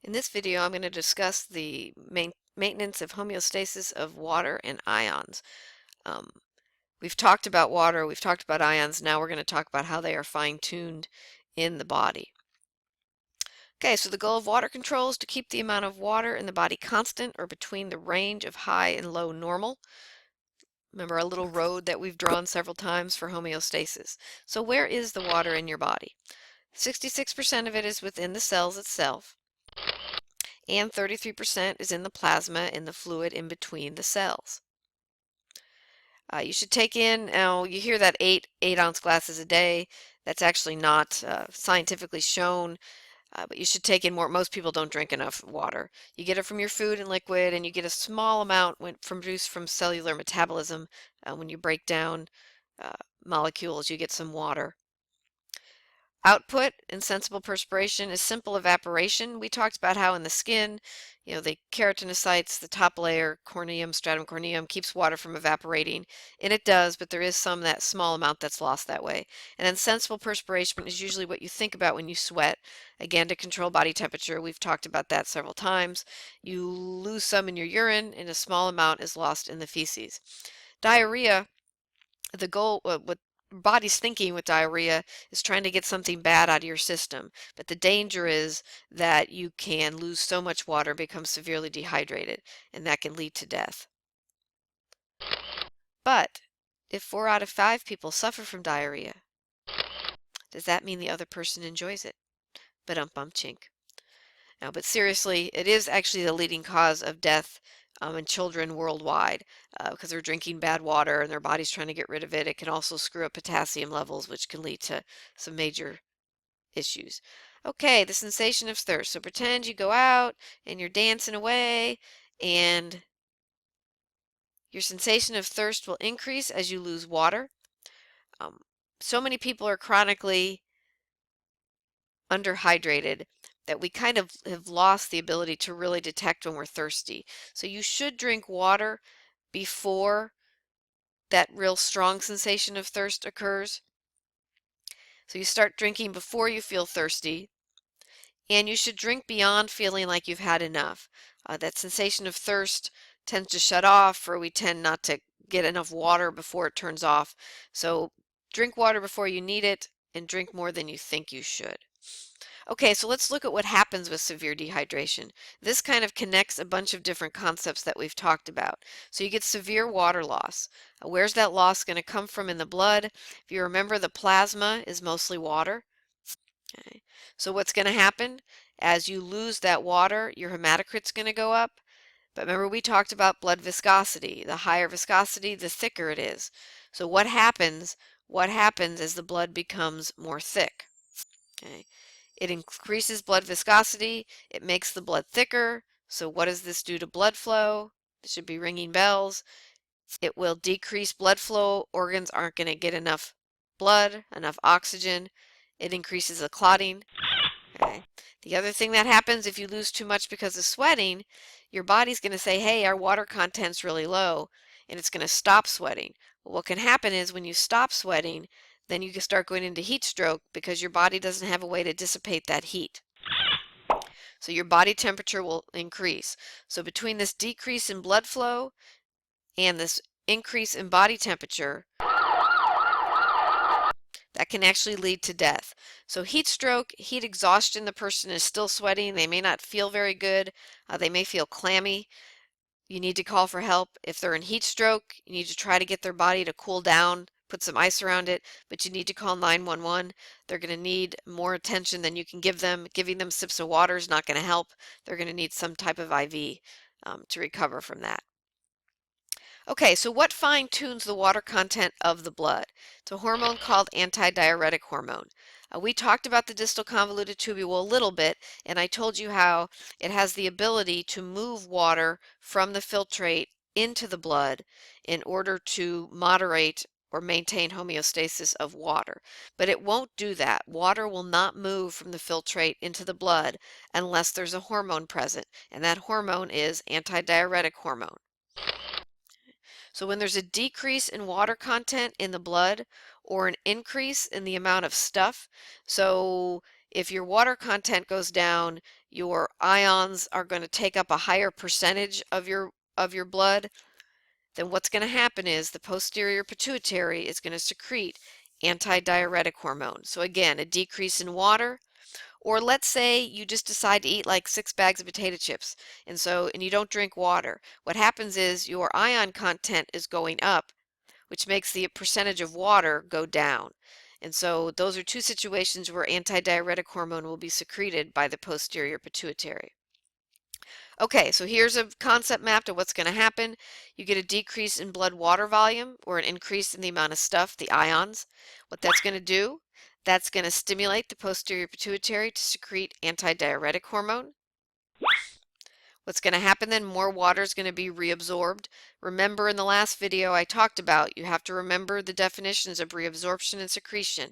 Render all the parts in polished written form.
In this video, I'm going to discuss the maintenance of homeostasis of water and ions. Um, we've talked about water, we've talked about ions, now we're going to talk about how they are fine-tuned in the body. Okay, so the goal of water control is to keep the amount of water in the body constant or between the range of high and low normal. Remember our little road that we've drawn several times for homeostasis. So where is the water in your body? 66% of it is within the cells itself, and 33% is in the plasma, in the fluid in between the cells. You should take in, now you hear that 8-ounce glasses a day. That's actually not scientifically shown, but you should take in more. Most people don't drink enough water. You get it from your food and liquid, and you get a small amount produced from cellular metabolism. When you break down molecules, you get some water. Output, insensible perspiration, is simple evaporation. We talked about how in the skin, the keratinocytes, the top layer, corneum, stratum corneum, keeps water from evaporating. And it does, but there is that small amount that's lost that way. And insensible perspiration is usually what you think about when you sweat. Again, to control body temperature, we've talked about that several times. You lose some in your urine, and a small amount is lost in the feces. Diarrhea, the goal, what body's thinking with diarrhea is trying to get something bad out of your system. But the danger is that you can lose so much water, become severely dehydrated, and that can lead to death. But if 4 out of 5 people suffer from diarrhea, does that mean the other person enjoys it? Chink. Now, but seriously, it is actually the leading cause of death in children worldwide because they're drinking bad water and their body's trying to get rid of it. It can also screw up potassium levels, which can lead to some major issues. Okay, the sensation of thirst. So pretend you go out and you're dancing away, and your sensation of thirst will increase as you lose water. So many people are chronically underhydrated that we kind of have lost the ability to really detect when we're thirsty. So you should drink water before that real strong sensation of thirst occurs. So you start drinking before you feel thirsty, and you should drink beyond feeling like you've had enough. That sensation of thirst tends to shut off, or we tend not to get enough water before it turns off. So drink water before you need it, and drink more than you think you should. Okay, so let's look at what happens with severe dehydration. This kind of connects a bunch of different concepts that we've talked about. So you get severe water loss. Where's that loss going to come from in the blood? If you remember, the plasma is mostly water. Okay. So what's going to happen? As you lose that water, your hematocrit's going to go up. But remember, we talked about blood viscosity. The higher viscosity, the thicker it is. So what happens? What happens as the blood becomes more thick? Okay. It increases blood viscosity, it makes the blood thicker. So what does this do to blood flow? It should be ringing bells. It will decrease blood flow. Organs aren't going to get enough blood, enough oxygen. It increases the clotting. Okay. The other thing that happens if you lose too much because of sweating, your body's going to say, hey, our water content's really low, and it's going to stop sweating. Well, what can happen is when you stop sweating, then you can start going into heat stroke because your body doesn't have a way to dissipate that heat. So your body temperature will increase. So between this decrease in blood flow and this increase in body temperature, that can actually lead to death. So heat stroke, heat exhaustion, the person is still sweating, they may not feel very good, they may feel clammy. You need to call for help. If they're in heat stroke, you need to try to get their body to cool down, put some ice around it, but you need to call 911. They're going to need more attention than you can give them. Giving them sips of water is not going to help. They're going to need some type of IV to recover from that. Okay, so what fine-tunes the water content of the blood? It's a hormone called antidiuretic hormone. We talked about the distal convoluted tubule a little bit, and I told you how it has the ability to move water from the filtrate into the blood in order to moderate or maintain homeostasis of water. But it won't do that. Water will not move from the filtrate into the blood unless there's a hormone present, and that hormone is antidiuretic hormone. So when there's a decrease in water content in the blood or an increase in the amount of stuff, so if your water content goes down, your ions are going to take up a higher percentage of your blood, then what's going to happen is the posterior pituitary is going to secrete antidiuretic hormone. So again, a decrease in water, or let's say you just decide to eat like 6 bags of potato chips and you don't drink water. What happens is your ion content is going up, which makes the percentage of water go down. And so those are two situations where antidiuretic hormone will be secreted by the posterior pituitary. Okay, so here's a concept map to what's going to happen. You get a decrease in blood water volume or an increase in the amount of stuff, the ions. What that's going to do, that's going to stimulate the posterior pituitary to secrete antidiuretic hormone. What's going to happen then, more water is going to be reabsorbed. Remember in the last video I talked about, you have to remember the definitions of reabsorption and secretion.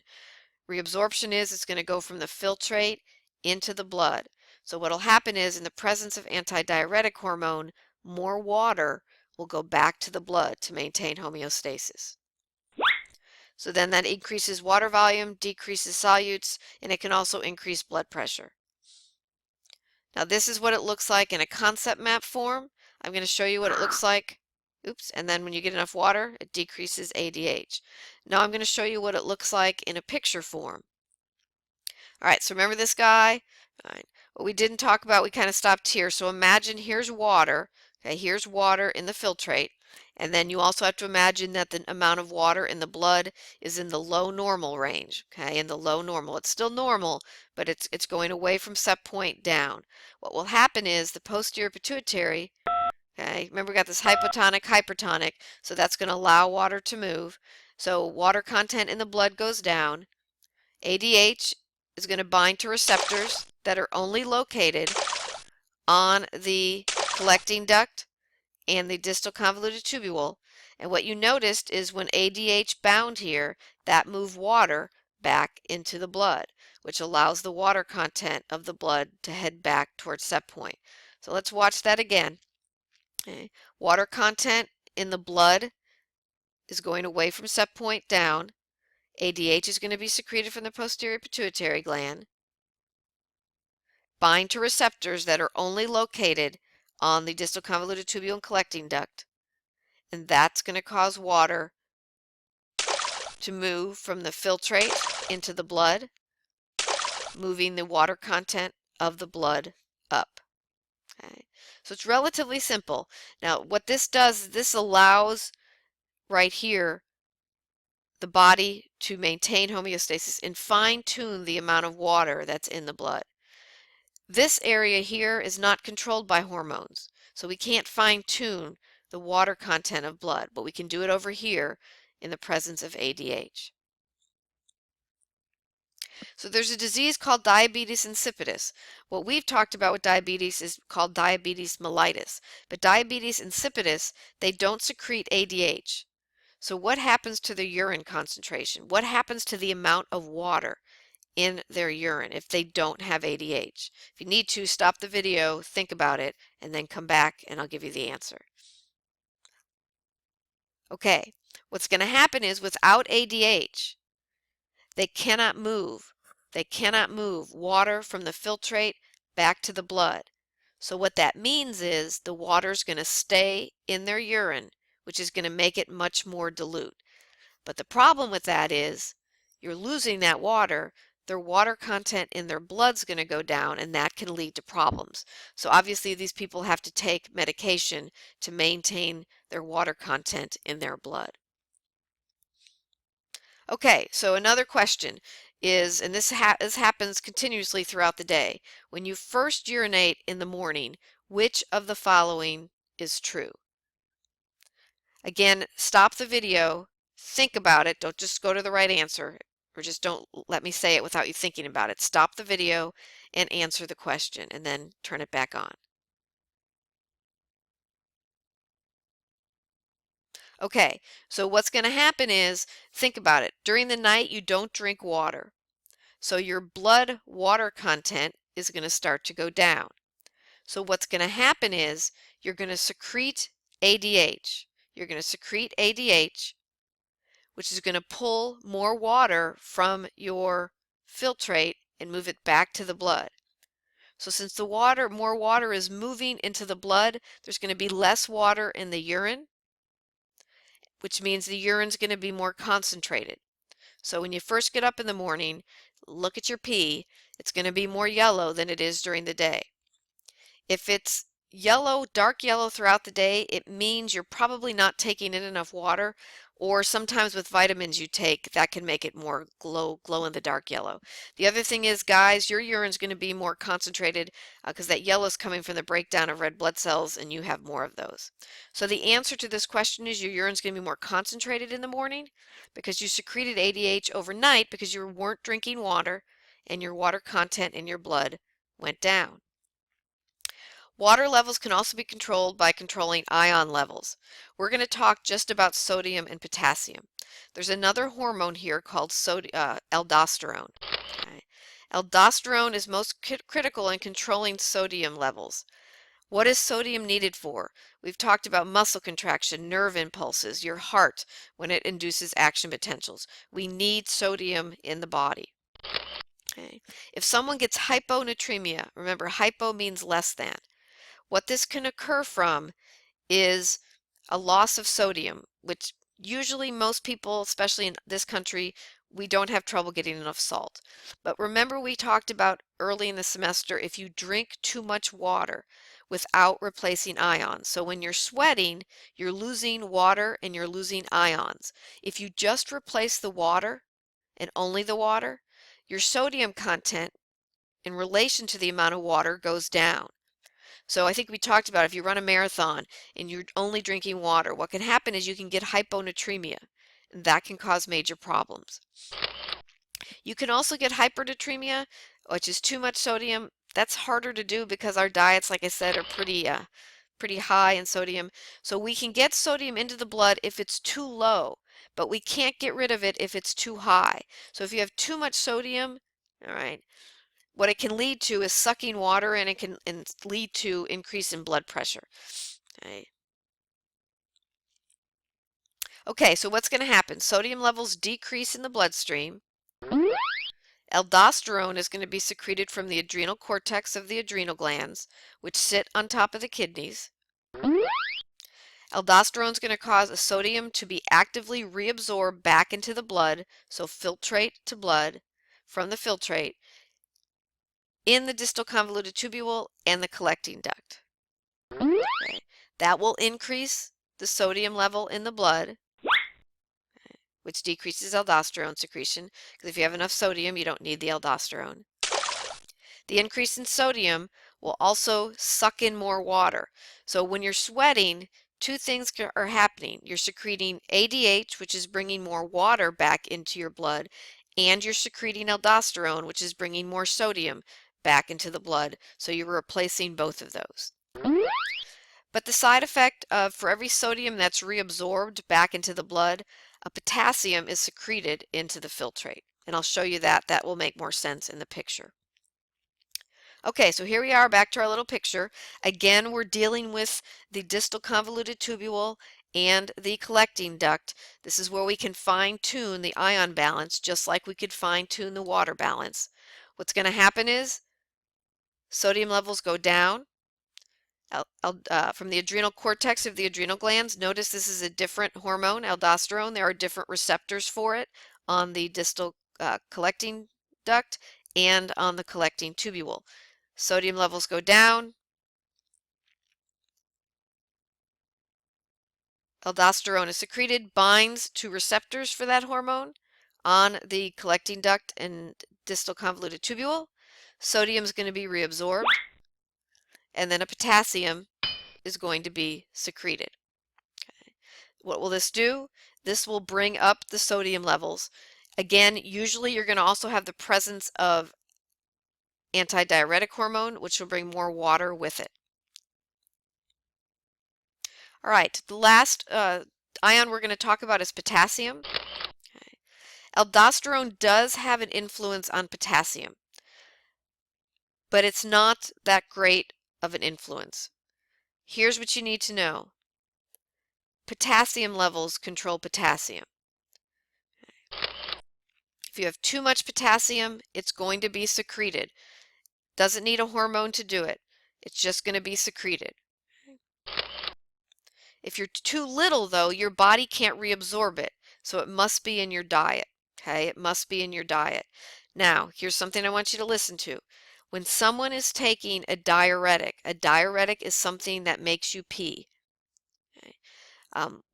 Reabsorption is it's going to go from the filtrate into the blood. So what will happen is in the presence of antidiuretic hormone, more water will go back to the blood to maintain homeostasis. So then that increases water volume, decreases solutes, and it can also increase blood pressure. Now this is what it looks like in a concept map form. I'm going to show you what it looks like. Oops, and then when you get enough water, it decreases ADH. Now I'm going to show you what it looks like in a picture form. All right, so remember this guy? All right. What we didn't talk about, we kind of stopped here. So imagine here's water. Okay, here's water in the filtrate. And then you also have to imagine that the amount of water in the blood is in the low normal range. Okay, in the low normal. It's still normal, but it's going away from set point down. What will happen is the posterior pituitary, okay, remember we got this hypotonic, hypertonic, so that's going to allow water to move. So water content in the blood goes down. ADH is going to bind to receptors that are only located on the collecting duct and the distal convoluted tubule. And what you noticed is when ADH bound here, that moved water back into the blood, which allows the water content of the blood to head back towards set point. So let's watch that again. Okay. Water content in the blood is going away from set point down. ADH is going to be secreted from the posterior pituitary gland, bind to receptors that are only located on the distal convoluted tubule and collecting duct, and that's going to cause water to move from the filtrate into the blood, moving the water content of the blood up. Okay. So it's relatively simple. Now what this does, this allows right here the body to maintain homeostasis and fine-tune the amount of water that's in the blood. This area here is not controlled by hormones, so we can't fine-tune the water content of blood, but we can do it over here in the presence of ADH. So there's a disease called diabetes insipidus. What we've talked about with diabetes is called diabetes mellitus, but diabetes insipidus, they don't secrete ADH. So what happens to the urine concentration? What happens to the amount of water in their urine if they don't have ADH? If you need to, stop the video, think about it, and then come back and I'll give you the answer. Okay, what's going to happen is without ADH, they cannot move. They cannot move water from the filtrate back to the blood. So what that means is the water is going to stay in their urine, which is going to make it much more dilute. But the problem with that is you're losing that water. Their water content in their blood's going to go down, and that can lead to problems. So obviously these people have to take medication to maintain their water content in their blood. Okay, so another question is, and this happens continuously throughout the day, when you first urinate in the morning, which of the following is true? Again, stop the video, think about it, don't just go to the right answer, or just don't let me say it without you thinking about it. Stop the video and answer the question, and then turn it back on. Okay, so what's going to happen is, think about it. During the night, you don't drink water. So your blood water content is going to start to go down. So what's going to happen is, you're going to secrete ADH. You're going to secrete ADH, which is going to pull more water from your filtrate and move it back to the blood. So since more water is moving into the blood, there's going to be less water in the urine, which means the urine's going to be more concentrated. So when you first get up in the morning, look at your pee, it's going to be more yellow than it is during the day. If it's yellow, dark yellow throughout the day, it means you're probably not taking in enough water, or sometimes with vitamins you take, that can make it more glow in the dark yellow. The other thing is, guys, your urine's going to be more concentrated because that yellow is coming from the breakdown of red blood cells, and you have more of those. So the answer to this question is your urine's going to be more concentrated in the morning because you secreted ADH overnight because you weren't drinking water and your water content in your blood went down. Water levels can also be controlled by controlling ion levels. We're going to talk just about sodium and potassium. There's another hormone here called aldosterone. Okay. Aldosterone is most critical in controlling sodium levels. What is sodium needed for? We've talked about muscle contraction, nerve impulses, your heart when it induces action potentials. We need sodium in the body. Okay. If someone gets hyponatremia, remember hypo means less than. What this can occur from is a loss of sodium, which usually most people, especially in this country, we don't have trouble getting enough salt. But remember we talked about early in the semester if you drink too much water without replacing ions. So when you're sweating, you're losing water and you're losing ions. If you just replace the water and only the water, your sodium content in relation to the amount of water goes down. So I think we talked about if you run a marathon and you're only drinking water, what can happen is you can get hyponatremia, and that can cause major problems. You can also get hypernatremia, which is too much sodium. That's harder to do because our diets, like I said, are pretty high in sodium. So we can get sodium into the blood if it's too low, but we can't get rid of it if it's too high. So if you have too much sodium, all right, what it can lead to is sucking water, and it can lead to increase in blood pressure. Okay, so what's going to happen? Sodium levels decrease in the bloodstream. Aldosterone is going to be secreted from the adrenal cortex of the adrenal glands, which sit on top of the kidneys. Aldosterone is going to cause a sodium to be actively reabsorbed back into the blood, so filtrate to blood from the filtrate, in the distal convoluted tubule and the collecting duct. Okay. That will increase the sodium level in the blood, which decreases aldosterone secretion, because if you have enough sodium, you don't need the aldosterone. The increase in sodium will also suck in more water. So when you're sweating, two things are happening. You're secreting ADH, which is bringing more water back into your blood, and you're secreting aldosterone, which is bringing more sodium back into the blood. So you're replacing both of those. But the side effect of for every sodium that's reabsorbed back into the blood, a potassium is secreted into the filtrate. And I'll show you that. That will make more sense in the picture. Okay, so here we are back to our little picture. Again, we're dealing with the distal convoluted tubule and the collecting duct. This is where we can fine-tune the ion balance, just like we could fine-tune the water balance. What's going to happen is sodium levels go down from the adrenal cortex of the adrenal glands. Notice this is a different hormone, aldosterone. There are different receptors for it on the distal collecting duct and on the collecting tubule. Sodium levels go down. Aldosterone is secreted, binds to receptors for that hormone on the collecting duct and distal convoluted tubule. Sodium is going to be reabsorbed, and then a potassium is going to be secreted. Okay. What will this do? This will bring up the sodium levels. Again, usually you're going to also have the presence of antidiuretic hormone, which will bring more water with it. All right, the last ion we're going to talk about is potassium. Okay. Aldosterone does have an influence on potassium, but it's not that great of an influence. Here's what you need to know. Potassium levels control potassium. If you have too much potassium, it's going to be secreted. Doesn't need a hormone to do it. It's just going to be secreted. If you're too little, though, your body can't reabsorb it, so it must be in your diet. Okay, it must be in your diet. Now, here's something I want you to listen to. When someone is taking a diuretic is something that makes you pee. Okay?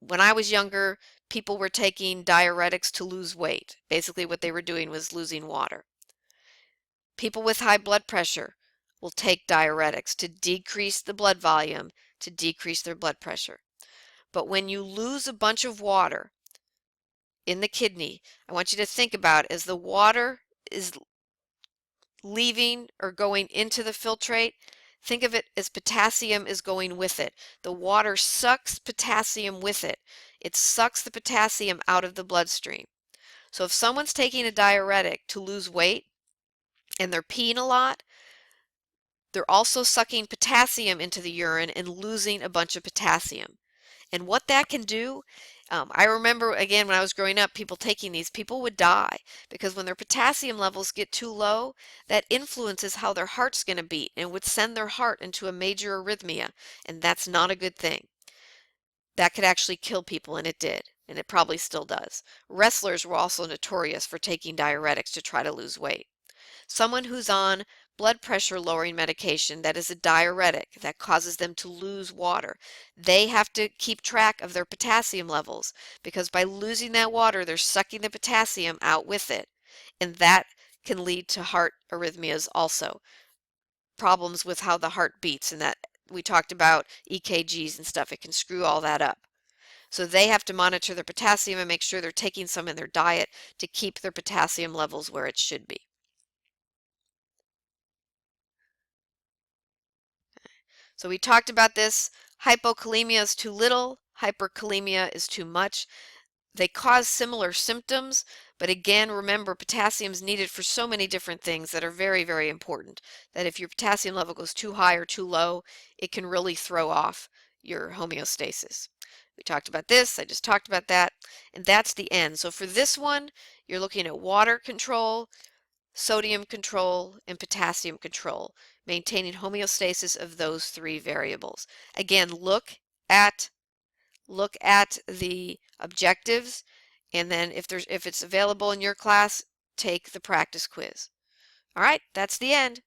When I was younger, people were taking diuretics to lose weight. Basically, what they were doing was losing water. People with high blood pressure will take diuretics to decrease the blood volume, to decrease their blood pressure. But when you lose a bunch of water in the kidney, I want you to think about as the water is leaving or going into the filtrate, think of it as potassium is going with it. The water sucks potassium with it. It sucks the potassium out of the bloodstream. So if someone's taking a diuretic to lose weight and they're peeing a lot, they're also sucking potassium into the urine and losing a bunch of potassium. And what that can do, I remember again when I was growing up, people taking these, people would die because when their potassium levels get too low, that influences how their heart's going to beat and would send their heart into a major arrhythmia. And that's not a good thing. That could actually kill people, and it did, and it probably still does. Wrestlers were also notorious for taking diuretics to try to lose weight. Someone who's on blood pressure lowering medication that is a diuretic that causes them to lose water, they have to keep track of their potassium levels because by losing that water, they're sucking the potassium out with it. And that can lead to heart arrhythmias also. Problems with how the heart beats, and that we talked about EKGs and stuff. It can screw all that up. So they have to monitor their potassium and make sure they're taking some in their diet to keep their potassium levels where it should be. So we talked about this. Hypokalemia is too little, hyperkalemia is too much. They cause similar symptoms, but again, remember potassium is needed for so many different things that are very, very important. That if your potassium level goes too high or too low, it can really throw off your homeostasis. We talked about this, I just talked about that, and that's the end. So for this one, you're looking at water control, sodium control, and potassium control, maintaining homeostasis of those three variables. Again, look at the objectives, and then if it's available in your class, take the practice quiz. All right, that's the end.